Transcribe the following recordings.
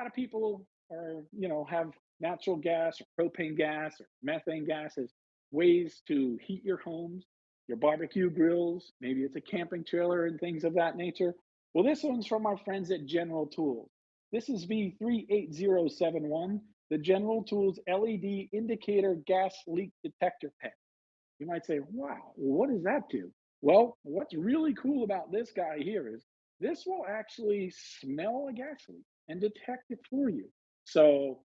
lot of people are, have natural gas or propane gas or methane gas as ways to heat your homes, your barbecue grills. Maybe it's a camping trailer and things of that nature. Well, this one's from our friends at General Tools. This is V38071, the General Tools LED indicator gas leak detector pen. You might say, wow, what does that do? Well, what's really cool about this guy here is this will actually smell a gas leak and detect it for you. So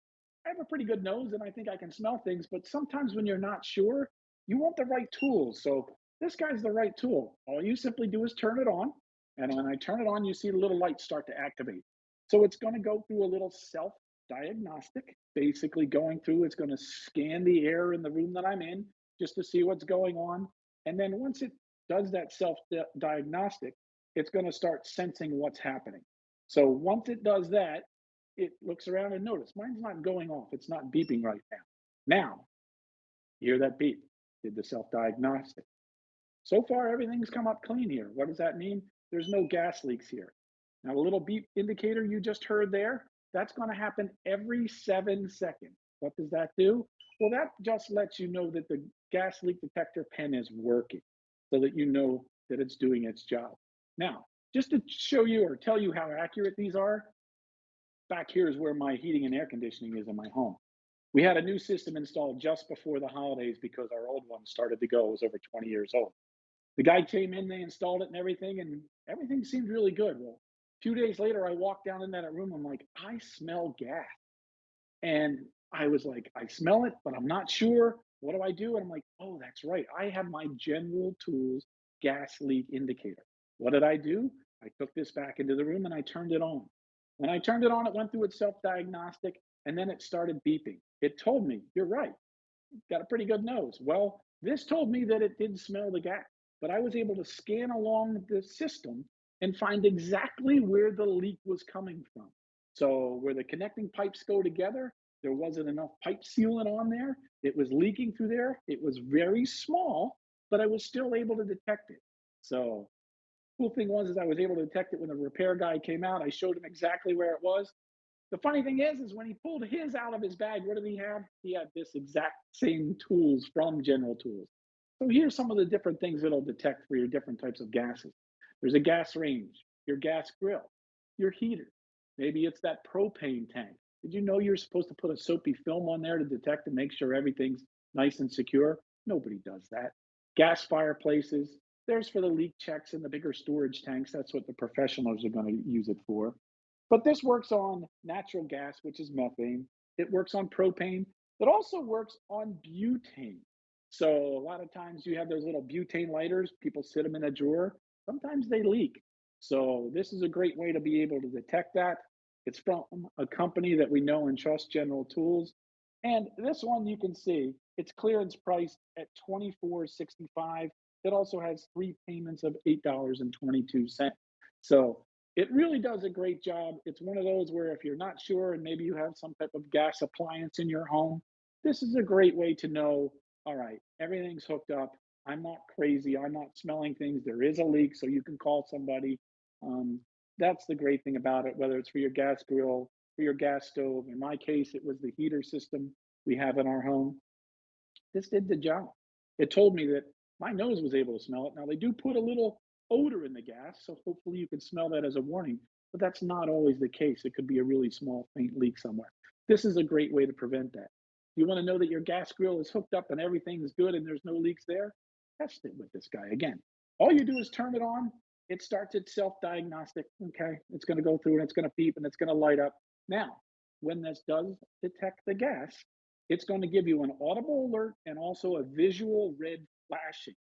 I have a pretty good nose and I think I can smell things, but sometimes when you're not sure, you want the right tools. So this guy's the right tool. All you simply do is turn it on. And when I turn it on, you see the little lights start to activate. So it's going to go through a little self diagnostic, basically going through, it's going to scan the air in the room that I'm in just to see what's going on. And then once it does that self diagnostic, it's going to start sensing what's happening. So once it does that, it looks around and notice mine's not going off. It's not beeping right now. Now, hear that beep. Did the self diagnostic. So far, everything's come up clean here. What does that mean? There's no gas leaks here. Now, the little beep indicator you just heard there, that's going to happen every 7 seconds. What does that do? Well, that just lets you know that the gas leak detector pen is working so that you know that it's doing its job. Now, just to show you or tell you how accurate these are, back here is where my heating and air conditioning is in my home. We had a new system installed just before the holidays because our old one started to go. It was over 20 years old. The guy came in, they installed it and everything seemed really good. Well, a few days later, I walked down in that room. I'm like, I smell gas. And I was like, I smell it, but I'm not sure. What do I do? And I'm like, oh, that's right. I have my General Tools gas leak indicator. What did I do? I took this back into the room and I turned it on. When I turned it on, it went through its self diagnostic and then it started beeping. It told me, you're right, got a pretty good nose. Well, this told me that it did smell the gas, but I was able to scan along the system and find exactly where the leak was coming from. So where the connecting pipes go together, there wasn't enough pipe sealant on there. It was leaking through there. It was very small, but I was still able to detect it. So cool thing was is I was able to detect it when the repair guy came out. I showed him exactly where it was. The funny thing is when he pulled his out of his bag, what did he have? He had this exact same tools from General Tools. So here's some of the different things it'll detect for your different types of gases. There's a gas range, your gas grill, your heater. Maybe it's that propane tank. Did you know you're supposed to put a soapy film on there to detect and make sure everything's nice and secure? Nobody does that. Gas fireplaces. There's for the leak checks and the bigger storage tanks. That's what the professionals are going to use it for. But this works on natural gas, which is methane. It works on propane. It also works on butane. So a lot of times you have those little butane lighters, people sit them in a drawer. Sometimes they leak. So this is a great way to be able to detect that. It's from a company that we know and trust, General Tools. And this one you can see, it's clearance priced at $24.65. It also has 3 payments of $8.22. So it really does a great job. It's one of those where if you're not sure and maybe you have some type of gas appliance in your home, this is a great way to know, all right, everything's hooked up. I'm not crazy. I'm not smelling things. There is a leak, so you can call somebody. Um, that's the great thing about it, whether it's for your gas grill, for your gas stove. In my case, it was the heater system we have in our home. This did the job. It told me that my nose was able to smell it. Now, they do put a little odor in the gas, so hopefully you can smell that as a warning, but that's not always the case. It could be a really small, faint leak somewhere. This is a great way to prevent that. You want to know that your gas grill is hooked up and everything is good and there's no leaks there? Test it with this guy. Again, all you do is turn it on. It starts its self-diagnostic. Okay, it's going to go through and it's going to beep and it's going to light up. Now, when this does detect the gas, it's going to give you an audible alert and also a visual red flashing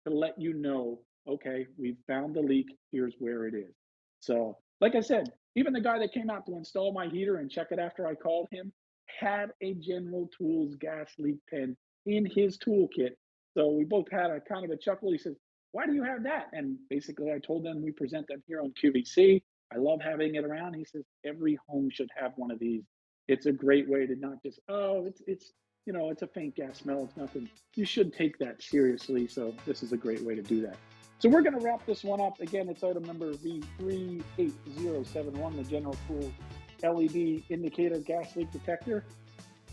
to let you know, okay, we've found the leak. Here's where it is. So, like I said, even the guy that came out to install my heater and check it after I called him had a General Tools gas leak pen in his toolkit. So we both had a kind of a chuckle. He says, why do you have that? And basically, I told them we present them here on QVC. I love having it around. He says, every home should have one of these. It's a great way to not just, oh, it's a faint gas smell. It's nothing. You should take that seriously. So this is a great way to do that. So we're going to wrap this one up. Again, it's item number V38071, the General Tools LED indicator gas leak detector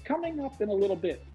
coming up in a little bit.